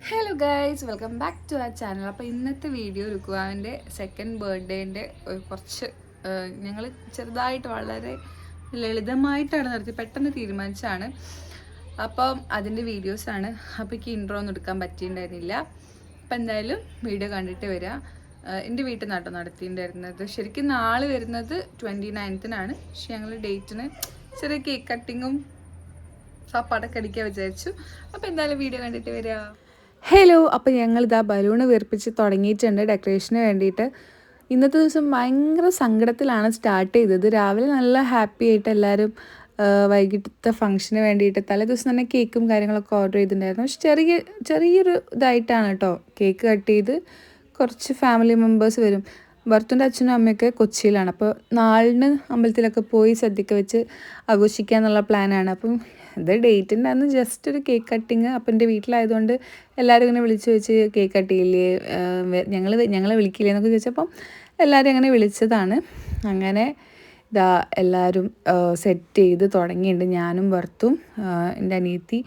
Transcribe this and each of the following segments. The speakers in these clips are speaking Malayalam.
Hello guys, welcome back to ആ ചാനൽ. അപ്പോൾ ഇന്നത്തെ വീഡിയോ രുക്കുവാവിൻ്റെ സെക്കൻഡ് ബർത്ത്ഡേൻ്റെ കുറച്ച് ഞങ്ങൾ ചെറുതായിട്ട് വളരെ ലളിതമായിട്ടാണ് നടത്തി, പെട്ടെന്ന് തീരുമാനിച്ചാണ്. അപ്പം അതിൻ്റെ വീഡിയോസാണ്. അപ്പോൾ എനിക്ക് ഇൻട്രോ ഒന്നും എടുക്കാൻ പറ്റിയിട്ടുണ്ടായിരുന്നില്ല. അപ്പം എന്തായാലും വീഡിയോ കണ്ടിട്ട് വരാം. എൻ്റെ വീട്ടിൽ നിന്നാട്ടോ നടത്തിയിട്ടുണ്ടായിരുന്നത്. ശരിക്കും നാളെ വരുന്നത് 29th പക്ഷെ ഞങ്ങൾ ഡേറ്റിന് ചെറിയ കേക്ക് കട്ടിങ്ങും സാപ്പാടൊക്കെ അടിക്കാൻ വിചാരിച്ചു. അപ്പോൾ എന്തായാലും വീഡിയോ കണ്ടിട്ട് വരാം. ഹലോ, അപ്പോൾ ഞങ്ങളിതാ ബലൂണ് വീർപ്പിച്ച് തുടങ്ങിയിട്ടുണ്ട് ഡെക്കറേഷന് വേണ്ടിയിട്ട്. ഇന്നത്തെ ദിവസം ഭയങ്കര സങ്കടത്തിലാണ് സ്റ്റാർട്ട് ചെയ്തത്. രാവിലെ നല്ല ഹാപ്പി ആയിട്ട് എല്ലാവരും വൈകിട്ടത്തെ ഫംഗ്ഷന് വേണ്ടിയിട്ട് തലേദിവസം തന്നെ കേക്കും കാര്യങ്ങളൊക്കെ ഓർഡർ ചെയ്തിട്ടുണ്ടായിരുന്നു. പക്ഷെ ചെറിയൊരു ഇതായിട്ടാണ് കേട്ടോ കേക്ക് കട്ട് ചെയ്ത്. കുറച്ച് ഫാമിലി മെമ്പേഴ്സ് വരും. ഭർത്തുൻ്റെ അച്ഛനും അമ്മയൊക്കെ കൊച്ചിയിലാണ്. അപ്പോൾ നാളിന് അമ്പലത്തിലൊക്കെ പോയി സദ്യയൊക്കെ വെച്ച് ആഘോഷിക്കുക എന്നുള്ള പ്ലാനാണ്. അപ്പം ഇത് ഡേറ്റിൻ്റെ അന്ന് ജസ്റ്റ് ഒരു കേക്ക് കട്ടിങ്. അപ്പം എൻ്റെ വീട്ടിലായതുകൊണ്ട് എല്ലാവരും ഇങ്ങനെ വിളിച്ച് വെച്ച് കേക്ക് കട്ട് ചെയ്യില്ലേ, ഞങ്ങളെ വിളിക്കില്ലേ എന്നൊക്കെ ചോദിച്ചപ്പം എല്ലാവരും അങ്ങനെ വിളിച്ചതാണ്. അങ്ങനെ ഇതാ എല്ലാവരും സെറ്റ് ചെയ്ത് തുടങ്ങിയിട്ടുണ്ട്. ഞാനും ഭർത്തും എൻ്റെ അനിയത്തി,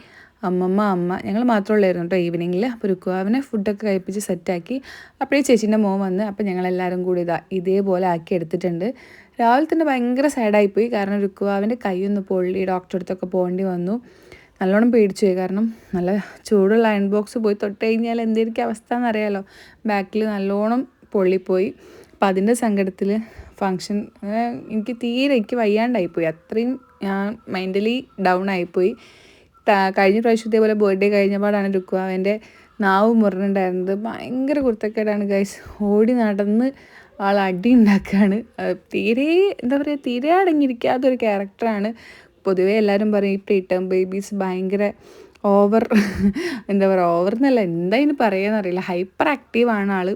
അമ്മ ഞങ്ങൾ മാത്രമുള്ളായിരുന്നു കേട്ടോ ഈവനിങ്ങിൽ. അപ്പോൾ രുക്കുവാവിനെ ഫുഡൊക്കെ കഴിപ്പിച്ച് സെറ്റാക്കി. അപ്പോഴേ ചേച്ചീൻ്റെ മോൻ വന്ന്. അപ്പോൾ ഞങ്ങളെല്ലാവരും കൂടി ഇതേപോലെ ആക്കി എടുത്തിട്ടുണ്ട്. രാവിലെ തന്നെ ഭയങ്കര സാഡായിപ്പോയി. കാരണം രുക്കുവാവിൻ്റെ കൈയൊന്ന് പൊള്ളി ഡോക്ടറെ അടുത്തൊക്കെ പോകേണ്ടി വന്നു. നല്ലോണം പേടിച്ചു പോയി. കാരണം നല്ല ചൂടുള്ള അയൺ ബോക്സ് പോയി തൊട്ട് കഴിഞ്ഞാൽ എന്തായിരിക്കും അവസ്ഥ എന്നറിയാലോ. ബാക്കിൽ നല്ലോണം പൊള്ളിപ്പോയി. അപ്പം അതിൻ്റെ സങ്കടത്തിൽ ഫങ്ഷൻ എനിക്ക് വയ്യാണ്ടായിപ്പോയി. അത്രയും ഞാൻ മെൻ്റലി ഡൗൺ ആയിപ്പോയി. കഴിഞ്ഞ പ്രാവശ്യം ഇതേപോലെ ബർത്ത്ഡേ കഴിഞ്ഞപാടാണ് രുക്കുവാവിൻ്റെ നാവ് മുറിഞ്ഞിട്ടുണ്ടായിരുന്നത്. ഭയങ്കര കുരുത്തക്കേടാണ് ഗൈസ്. ഓടി നടന്ന് ആൾ അടി ഉണ്ടാക്കുകയാണ്. തീരെ അടങ്ങിയിരിക്കാത്തൊരു ക്യാരക്ടറാണ്. പൊതുവേ എല്ലാവരും പറയും ഈ പ്രീടേം ബേബീസ് ഭയങ്കര ഓവർ ഓവർ എന്നല്ല, എന്താ പറയുകയെന്നറിയില്ല, ഹൈപ്പർ ആക്റ്റീവാണ് ആൾ.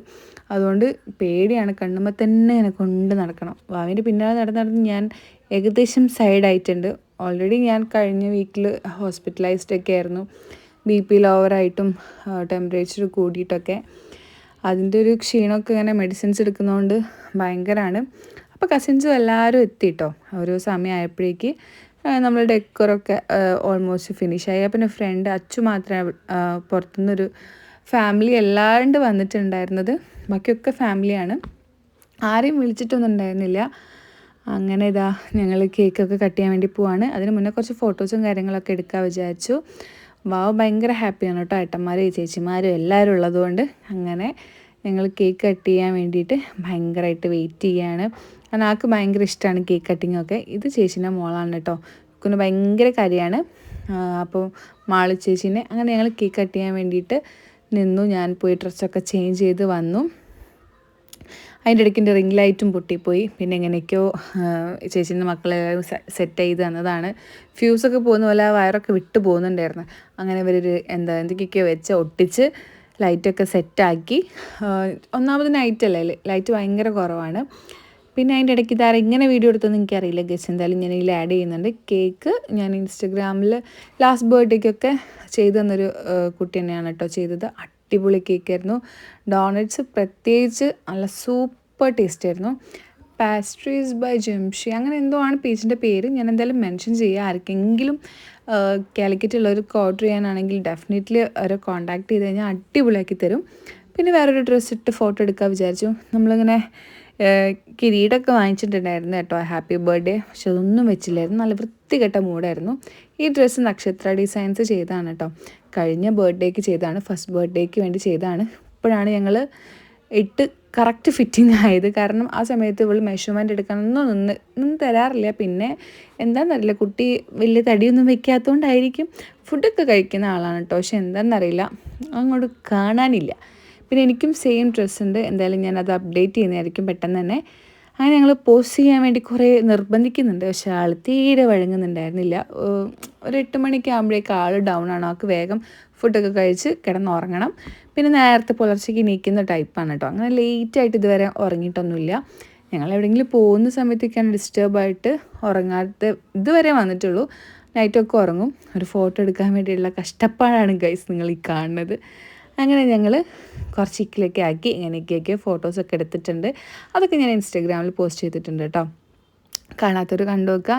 അതുകൊണ്ട് പേടിയാണ്. കണ്ണുമ്പോൾ തന്നെ ഇങ്ങനെ കൊണ്ട് നടക്കണം. വാവിൻ്റെ പിന്നാലെ നടന്ന് ഞാൻ ഏകദേശം സൈഡായിട്ടുണ്ട്. ഓൾറെഡി ഞാൻ കഴിഞ്ഞ വീക്കിൽ ഹോസ്പിറ്റലൈസ്ഡൊക്കെ ആയിരുന്നു. BP ലോവറായിട്ടും ടെമ്പറേച്ചർ കൂടിയിട്ടൊക്കെ. അതിൻ്റെ ഒരു ക്ഷീണമൊക്കെ ഇങ്ങനെ മെഡിസിൻസ് എടുക്കുന്നതുകൊണ്ട് ഭയങ്കരമാണ്. അപ്പോൾ കസിൻസും എല്ലാവരും എത്തിയിട്ടോ. ഒരു സമയമായപ്പോഴേക്ക് നമ്മൾ ഡെക്കറൊക്കെ ഓൾമോസ്റ്റ് ഫിനിഷായി. പിന്നെ ഫ്രണ്ട് അച്ചു മാത്രമേ പുറത്തുനിന്നൊരു ഫാമിലി അല്ലാണ്ട് വന്നിട്ടുണ്ടായിരുന്നത്. ബാക്കിയൊക്കെ ഫാമിലിയാണ്. ആരെയും വിളിച്ചിട്ടൊന്നും ഉണ്ടായിരുന്നില്ല. അങ്ങനെ ഇതാ ഞങ്ങൾ കേക്കൊക്കെ കട്ട് ചെയ്യാൻ വേണ്ടി പോവാണ്. അതിന് മുന്നേ കുറച്ച് ഫോട്ടോസും കാര്യങ്ങളൊക്കെ എടുക്കാൻ വിചാരിച്ചു. ഭയങ്കര ഹാപ്പിയാണ് കേട്ടോ. ഏട്ടന്മാരും ചേച്ചിമാരും എല്ലാവരും ഉള്ളതുകൊണ്ട്. അങ്ങനെ ഞങ്ങൾ കേക്ക് കട്ട് ചെയ്യാൻ വേണ്ടിയിട്ട് ഭയങ്കരമായിട്ട് വെയിറ്റ് ചെയ്യുകയാണ്. കാരണം ആൾക്ക് ഭയങ്കര ഇഷ്ടമാണ് കേക്ക് കട്ടിങ്ങൊക്കെ. ഇത് ചേച്ചീൻ്റെ മോളാണ് കേട്ടോ. കുഞ്ഞ് ഭയങ്കര കാര്യമാണ്. അപ്പോൾ മാളു ചേച്ചീനെ അങ്ങനെ ഞങ്ങൾ കേക്ക് കട്ട് ചെയ്യാൻ വേണ്ടിയിട്ട് നിന്നു. ഞാൻ പോയി ഡ്രസ്സൊക്കെ ചേഞ്ച് ചെയ്ത് വന്നു. അതിൻ്റെ ഇടയ്ക്ക് എൻ്റെ റിംഗ് ലൈറ്റും പൊട്ടിപ്പോയി. പിന്നെ എങ്ങനെയൊക്കെയോ ചേച്ചീൻ്റെ മക്കളെ സെറ്റ് ചെയ്ത് തന്നതാണ്. ഫ്യൂസൊക്കെ പോകുന്ന പോലെ വയറൊക്കെ വിട്ട് പോകുന്നുണ്ടായിരുന്നു. അങ്ങനെ ഇവരൊരു എന്തൊക്കെയൊക്കെയോ വെച്ച് ഒട്ടിച്ച് ലൈറ്റൊക്കെ സെറ്റാക്കി. ഒന്നാമത് നൈറ്റല്ലേ, ലൈറ്റ് ഭയങ്കര കുറവാണ്. പിന്നെ അതിൻ്റെ ഇടയ്ക്ക് ഇതാരും ഇങ്ങനെ വീഡിയോ എടുത്തൊന്നും എനിക്കറിയില്ല ഗസ്. എന്തായാലും ഞാൻ ഇതിൽ ആഡ് ചെയ്യുന്നുണ്ട്. കേക്ക് ഞാൻ ഇൻസ്റ്റഗ്രാമിൽ ലാസ്റ്റ് ബർത്ത്ഡേക്കൊക്കെ ചെയ്തു തന്നൊരു കുട്ടി തന്നെയാണ് കേട്ടോ ചെയ്തത്. അടിപൊളി കേക്കായിരുന്നു. ഡോണറ്റ്സ് പ്രത്യേകിച്ച് നല്ല സൂപ്പർ ടേസ്റ്റ് ആയിരുന്നു. പാസ്ട്രീസ് ബൈ ജംഷി അങ്ങനെ എന്തോ ആണ് പേജിൻ്റെ പേര്. ഞാൻ എന്തായാലും മെൻഷൻ ചെയ്യുക. ആർക്കെങ്കിലും കാലിക്കറ്റുള്ളവർക്ക് ഓർഡർ ചെയ്യാനാണെങ്കിൽ ഡെഫിനറ്റ്ലി അവരെ കോൺടാക്ട് ചെയ്ത് കഴിഞ്ഞാൽ അടിപൊളിയാക്കി തരും. പിന്നെ വേറൊരു ഡ്രസ്സ് ഇട്ട് ഫോട്ടോ എടുക്കാൻ വിചാരിച്ചു. നമ്മളിങ്ങനെ കിരീടമൊക്കെ വാങ്ങിച്ചിട്ടുണ്ടായിരുന്നു കേട്ടോ ഹാപ്പി ബർത്ത്ഡേ. പക്ഷെ അതൊന്നും വെച്ചില്ലായിരുന്നു. നല്ല വൃത്തികെട്ട മൂഡായിരുന്നു. ഈ ഡ്രസ്സ് നക്ഷത്ര ഡിസൈൻസ് ചെയ്തതാണ് കേട്ടോ. കഴിഞ്ഞ ബർത്ത്ഡേക്ക് ചെയ്തതാണ്, ഫസ്റ്റ് ബർത്ത്ഡേക്ക് വേണ്ടി ചെയ്തതാണ്. ഇപ്പോഴാണ് ഞങ്ങൾ ഇട്ട് കറക്റ്റ് ഫിറ്റിംഗ് ആയത്. കാരണം ആ സമയത്ത് ഇവൾ മെഷർമെൻറ്റ് എടുക്കാനൊന്നും നിന്ന് തരാറില്ല. പിന്നെ എന്താണെന്നറിയില്ല, കുട്ടി വലിയ തടിയൊന്നും വെക്കാത്തതുകൊണ്ടായിരിക്കും. ഫുഡൊക്കെ കഴിക്കുന്ന ആളാണ് കേട്ടോ. പക്ഷെ എന്താണെന്നറിയില്ല, അങ്ങോട്ട് കാണാനില്ല. പിന്നെ എനിക്കും സെയിം ഡ്രസ്സ് ഉണ്ട്. എന്തായാലും ഞാനത് അപ്ഡേറ്റ് ചെയ്യുന്നതായിരിക്കും പെട്ടെന്ന് തന്നെ. അങ്ങനെ ഞങ്ങൾ പോസ്റ്റ് ചെയ്യാൻ വേണ്ടി കുറേ നിർബന്ധിക്കുന്നുണ്ട്. പക്ഷെ ആൾ തീരെ വഴങ്ങുന്നുണ്ടായിരുന്നില്ല. ഒരു 8 മണിക്ക് ആകുമ്പോഴേക്കും ആൾ ഡൗൺ ആണ്. ആൾക്ക് വേഗം ഫുഡൊക്കെ കഴിച്ച് കിടന്നുറങ്ങണം. പിന്നെ നേരത്തെ പുലർച്ചയ്ക്ക് എണീക്കുന്ന ടൈപ്പാണ് കേട്ടോ. അങ്ങനെ ലേറ്റായിട്ട് ഇതുവരെ ഉറങ്ങിയിട്ടൊന്നുമില്ല. ഞങ്ങൾ എവിടെയെങ്കിലും പോകുന്ന സമയത്തേക്കാണ് ഡിസ്റ്റർബായിട്ട് ഉറങ്ങാത്ത ഇതുവരെ വന്നിട്ടുള്ളൂ. നൈറ്റൊക്കെ ഉറങ്ങും. ഒരു ഫോട്ടോ എടുക്കാൻ വേണ്ടിയുള്ള കഷ്ടപ്പാടാണ് ഗൈസ് നിങ്ങൾ ഈ കാണുന്നത്. അങ്ങനെ ഞങ്ങൾ കുറച്ച് ഇക്കിലൊക്കെ ആക്കി ഇങ്ങനെയൊക്കെയൊക്കെ ഫോട്ടോസൊക്കെ എടുത്തിട്ടുണ്ട്. അതൊക്കെ ഞാൻ ഇൻസ്റ്റാഗ്രാമിൽ പോസ്റ്റ് ചെയ്തിട്ടുണ്ട് കേട്ടോ. കാണാത്തവർ കണ്ടു നോക്കുക.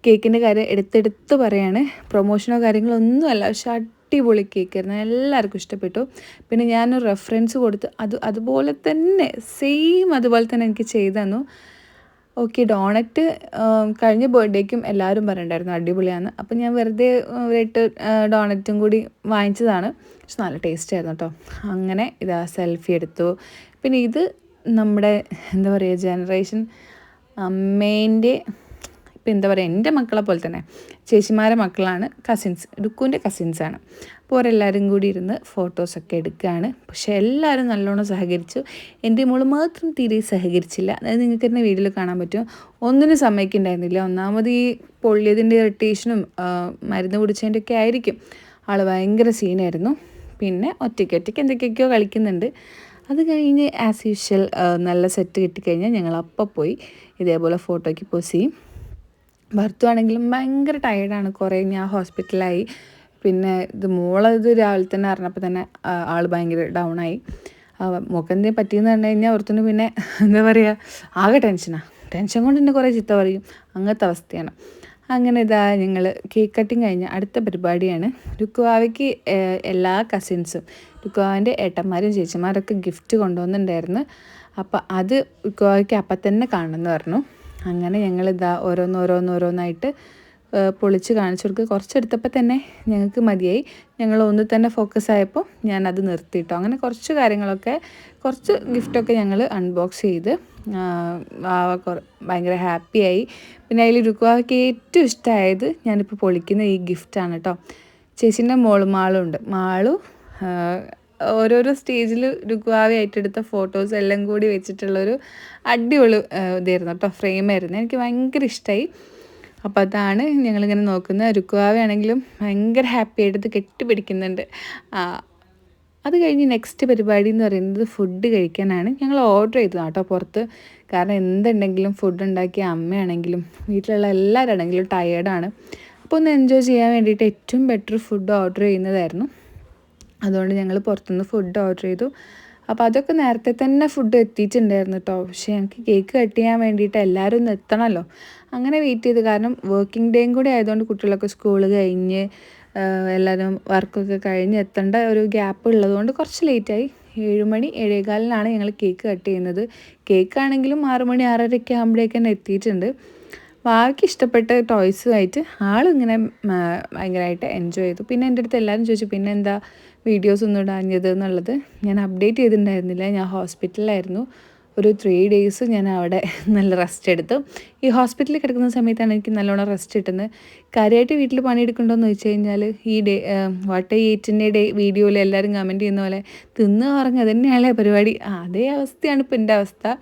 കേക്കിൻ്റെ കാര്യം എടുത്തെടുത്ത് പറയാണ്. പ്രൊമോഷനോ കാര്യങ്ങളോ ഒന്നുമല്ല, പക്ഷെ അടിപൊളി കേക്കായിരുന്നു, എല്ലാവർക്കും ഇഷ്ടപ്പെട്ടു. പിന്നെ ഞാനൊരു റെഫറൻസ് കൊടുത്ത് അതുപോലെ തന്നെ സെയിം അതുപോലെ തന്നെ എനിക്ക് ചെയ്തു തന്നു. ഓക്കെ, ഡോണറ്റ് കഴിഞ്ഞ ബർത്ത്ഡേക്കും എല്ലാവരും പറഞ്ഞിട്ടുണ്ടായിരുന്നു അടിപൊളിയാണ്. അപ്പം ഞാൻ വെറുതെ 8 ഡോണറ്റും കൂടി വാങ്ങിച്ചതാണ്. പക്ഷെ നല്ല ടേസ്റ്റ് ആയിരുന്നു കേട്ടോ. അങ്ങനെ ഇതാ സെൽഫി എടുത്തു. പിന്നെ ഇത് നമ്മുടെ എന്താ പറയുക, ജനറേഷൻ അമ്മേൻ്റെ ഇപ്പം എന്താ പറയുക, എൻ്റെ മക്കളെ പോലെ തന്നെ ചേച്ചിമാരെ മക്കളാണ്, കസിൻസ്, ടുക്കുവിൻ്റെ കസിൻസാണ്. അപ്പോൾ അവരെല്ലാവരും കൂടി ഇരുന്ന് ഫോട്ടോസൊക്കെ എടുക്കുകയാണ്. പക്ഷേ എല്ലാവരും നല്ലോണം സഹകരിച്ചു. എൻ്റെ മോള് മാത്രം തീരെ സഹകരിച്ചില്ല. അതായത് നിങ്ങൾക്ക് തന്നെ വീഡിയോയിൽ കാണാൻ പറ്റും, ഒന്നിനും സമ്മതിക്കുന്നുണ്ടായിരുന്നില്ല. ഒന്നാമത് ഈ പൊള്ളിയതിൻ്റെ ഇറിറ്റേഷനും മരുന്ന് കുടിച്ചതിൻ്റെ ഒക്കെ ആയിരിക്കും, ആൾ ഭയങ്കര സീനായിരുന്നു. പിന്നെ ഒറ്റയ്ക്ക് എന്തൊക്കെയൊക്കെയോ കളിക്കുന്നുണ്ട്. അത് കഴിഞ്ഞ് ആസ് യൂഷ്വൽ നല്ല സെറ്റ് കിട്ടിക്കഴിഞ്ഞാൽ ഞങ്ങൾ അപ്പം പോയി ഇതേപോലെ ഫോട്ടോയ്ക്ക് പോസ് ചെയ്യും. ഭർത്തുവാണെങ്കിലും ഭയങ്കര ടയേർഡാണ്, കുറേ ഞാൻ ഹോസ്പിറ്റലായി. പിന്നെ മോളത് രാവിലെ തന്നെ അറിഞ്ഞപ്പോൾ തന്നെ ആൾ ഭയങ്കര ഡൗണായി. മോക്കെന്തേലും പറ്റിയെന്ന് പറഞ്ഞു കഴിഞ്ഞാൽ ഓർത്തുനിന്ന് പിന്നെ എന്താ പറയുക, ആകെ ടെൻഷൻ കൊണ്ട് തന്നെ കുറേ ചീത്ത പറയും, അങ്ങനത്തെ അവസ്ഥയാണ്. അങ്ങനെ ഇതാ ഞങ്ങൾ കേക്ക് കട്ടിങ് കഴിഞ്ഞ അടുത്ത പരിപാടിയാണ്. രുക്കുവാവയ്ക്ക് എല്ലാ കസിൻസും രുക്കുവാവിൻ്റെ ഏട്ടന്മാരും ചേച്ചിമാരൊക്കെ ഗിഫ്റ്റ് കൊണ്ടുവന്നിട്ടുണ്ടായിരുന്നു. അപ്പം അത് രുക്കുവാവയ്ക്ക് അപ്പം തന്നെ കാണണമെന്ന് പറഞ്ഞു. അങ്ങനെ ഞങ്ങളിതാ ഓരോന്നായിട്ട് പൊളിച്ച് കാണിച്ചു കൊടുക്കുക. കുറച്ചെടുത്തപ്പോൾ തന്നെ ഞങ്ങൾക്ക് മതിയായി. ഞങ്ങൾ ഒന്നിൽ തന്നെ ഫോക്കസ് ആയപ്പോൾ ഞാനത് നിർത്തിയിട്ടോ. അങ്ങനെ കുറച്ച് ഗിഫ്റ്റൊക്കെ ഞങ്ങൾ അൺബോക്സ് ചെയ്ത് വാവ ഭയങ്കര ഹാപ്പിയായി. പിന്നെ അതിൽ രുക്കുവാവയ്ക്ക് ഏറ്റവും ഇഷ്ടമായത് ഞാനിപ്പോൾ പൊളിക്കുന്ന ഈ ഗിഫ്റ്റാണ് കേട്ടോ. ചേച്ചീൻ്റെ മാളുണ്ട്. മാളു ഓരോരോ സ്റ്റേജിൽ രുക്കുവാവയായിട്ട് എടുത്ത ഫോട്ടോസ് എല്ലാം കൂടി വെച്ചിട്ടുള്ളൊരു അടിപൊളി ഇതായിരുന്നു കേട്ടോ, ഫ്രെയിമായിരുന്നു. എനിക്ക് ഭയങ്കര ഇഷ്ടമായി. അപ്പോൾ അതാണ് ഞങ്ങളിങ്ങനെ നോക്കുന്നത്. രുക്കുവാവയാണെങ്കിലും ഭയങ്കര ഹാപ്പി ആയിട്ട് ഇത് കെട്ടിപ്പിടിക്കുന്നുണ്ട്. അത് കഴിഞ്ഞ് നെക്സ്റ്റ് പരിപാടി എന്ന് പറയുന്നത് ഫുഡ് കഴിക്കാനാണ്. ഞങ്ങൾ ഓർഡർ ചെയ്തതാണ് കേട്ടോ പുറത്ത്. കാരണം എന്തുണ്ടെങ്കിലും ഫുഡ് ഉണ്ടാക്കിയ അമ്മയാണെങ്കിലും വീട്ടിലുള്ള എല്ലാവരാണെങ്കിലും ടയേർഡാണ്. അപ്പോൾ ഒന്ന് എൻജോയ് ചെയ്യാൻ വേണ്ടിയിട്ട് ഏറ്റവും ബെറ്റർ ഫുഡ് ഓർഡർ ചെയ്യുന്നതായിരുന്നു. അതുകൊണ്ട് ഞങ്ങൾ പുറത്തുനിന്ന് ഫുഡ് ഓർഡർ ചെയ്തു. അപ്പോൾ അതൊക്കെ നേരത്തെ തന്നെ ഫുഡ് എത്തിയിട്ടുണ്ടായിരുന്നു കേട്ടോ. പക്ഷേ ഞങ്ങൾക്ക് കേക്ക് കട്ട് ചെയ്യാൻ വേണ്ടിയിട്ട് എല്ലാവരും ഒന്ന് എത്തണമല്ലോ, അങ്ങനെ വെയിറ്റ് ചെയ്ത്. കാരണം വർക്കിംഗ് ഡേയും കൂടി ആയതുകൊണ്ട് കുട്ടികളൊക്കെ സ്കൂൾ കഴിഞ്ഞ് എല്ലാവരും വർക്കൊക്കെ കഴിഞ്ഞ് എത്തേണ്ട ഒരു ഗ്യാപ്പ് ഉള്ളതുകൊണ്ട് കുറച്ച് ലേറ്റായി. 7 മണി 7:15 ഞങ്ങൾ കേക്ക് കട്ട് ചെയ്യുന്നത്. കേക്കാണെങ്കിലും 6 മണി 6:30 ആകുമ്പോഴേക്ക് തന്നെ എത്തിയിട്ടുണ്ട്. വാവയ്ക്ക് ഇഷ്ടപ്പെട്ട ടോയ്സുമായിട്ട് ആളിങ്ങനെ ഭയങ്കരമായിട്ട് എൻജോയ് ചെയ്തു. പിന്നെ എൻ്റെ അടുത്ത് എല്ലാവരും ചോദിച്ചു പിന്നെ എന്താ വീഡിയോസ് ഒന്നും ഇടാഞ്ഞത് എന്നുള്ളത്. ഞാൻ അപ്ഡേറ്റ് ചെയ്തിട്ടുണ്ടായിരുന്നില്ല, ഞാൻ ഹോസ്പിറ്റലിലായിരുന്നു. ഒരു 3 days ഞാൻ അവിടെ നല്ല റെസ്റ്റ് എടുത്തു. ഈ ഹോസ്പിറ്റലിൽ കിടക്കുന്ന സമയത്താണ് എനിക്ക് നല്ലോണം റെസ്റ്റ് കിട്ടുന്നത്. കാര്യമായിട്ട് വീട്ടിൽ പണിയെടുക്കണ്ടോയെന്ന് ചോദിച്ചു കഴിഞ്ഞാൽ ഈ വാട്ട് ഈറ്റിൻ്റെ വീഡിയോയിൽ എല്ലാവരും കമൻറ്റ് ചെയ്യുന്ന പോലെ തിന്നുക ഉറങ്ങുക തന്നെയാണല്ലേ പരിപാടി. അതേ അവസ്ഥയാണ് ഇപ്പോൾ എൻ്റെ അവസ്ഥ.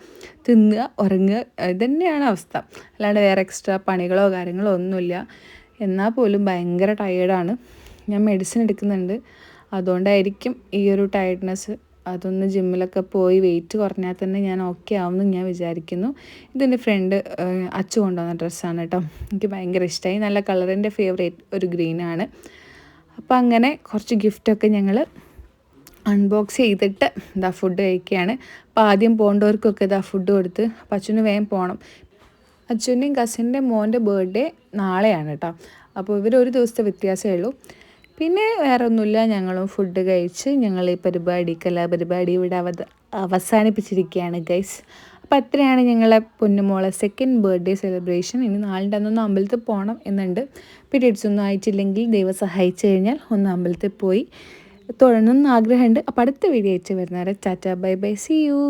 തിന്നുക ഉറങ്ങുക ഇതന്നെയാണ് അവസ്ഥ, അല്ലാണ്ട് വേറെ എക്സ്ട്രാ പണികളോ കാര്യങ്ങളോ ഒന്നുമില്ല. എന്നാൽ പോലും ഭയങ്കര ടയേർഡാണ്. ഞാൻ മെഡിസിൻ എടുക്കുന്നുണ്ട്, അതുകൊണ്ടായിരിക്കും ഈ ഒരു ടയർഡ്നെസ്. അതൊന്ന് ജിമ്മിലൊക്കെ പോയി വെയിറ്റ് കുറഞ്ഞാൽ തന്നെ ഞാൻ ഓക്കെ ആവുമെന്ന് ഞാൻ വിചാരിക്കുന്നു. ഇതെൻ്റെ ഫ്രണ്ട് അച്ചു കൊണ്ടുവന്ന ഡ്രസ്സാണ് കേട്ടോ. എനിക്ക് ഭയങ്കര ഇഷ്ടമായി. നല്ല കളറിൻ്റെ ഫേവറേറ്റ് ഒരു ഗ്രീനാണ്. അപ്പോൾ അങ്ങനെ കുറച്ച് ഗിഫ്റ്റൊക്കെ ഞങ്ങൾ അൺബോക്സ് ചെയ്തിട്ട് ഇതാ ഫുഡ് കഴിക്കുകയാണ്. അപ്പോൾ ആദ്യം പോകേണ്ടവർക്കൊക്കെ ഇതാ ഫുഡ് കൊടുത്ത്. അപ്പോൾ അച്ഛന് വേഗം പോകണം. അച്ഛൻ്റെയും കസിൻ്റെ മോൻ്റെ ബർത്ത്ഡേ നാളെയാണ് കേട്ടോ. അപ്പോൾ ഇവരൊരു ദിവസത്തെ വ്യത്യാസമേ ഉള്ളൂ. പിന്നെ വേറെ ഒന്നുമില്ല, ഞങ്ങളും ഫുഡ് കഴിച്ച് ഞങ്ങൾ ഈ കലാപരിപാടി ഇവിടെ അവസാനിപ്പിച്ചിരിക്കുകയാണ് ഗൈസ്. അപ്പോൾ അത്രയാണ് ഞങ്ങളെ പൊന്നുമോളെ സെക്കൻഡ് ബർത്ത്ഡേ സെലിബ്രേഷൻ. ഇനി നാളിൻ്റെ അന്നൊന്ന് അമ്പലത്തിൽ പോകണം എന്നുണ്ട്. പീരീഡ്സ് ഒന്നും ആയിട്ടില്ലെങ്കിൽ ദൈവം സഹായിച്ചു കഴിഞ്ഞാൽ ഒന്ന് അമ്പലത്തിൽ പോയി തൊഴണമെന്ന് ആഗ്രഹമുണ്ട്. അപ്പോൾ അടുത്ത വീഡിയോ അയച്ച് വരുന്നവരെ tata bye bye, see U.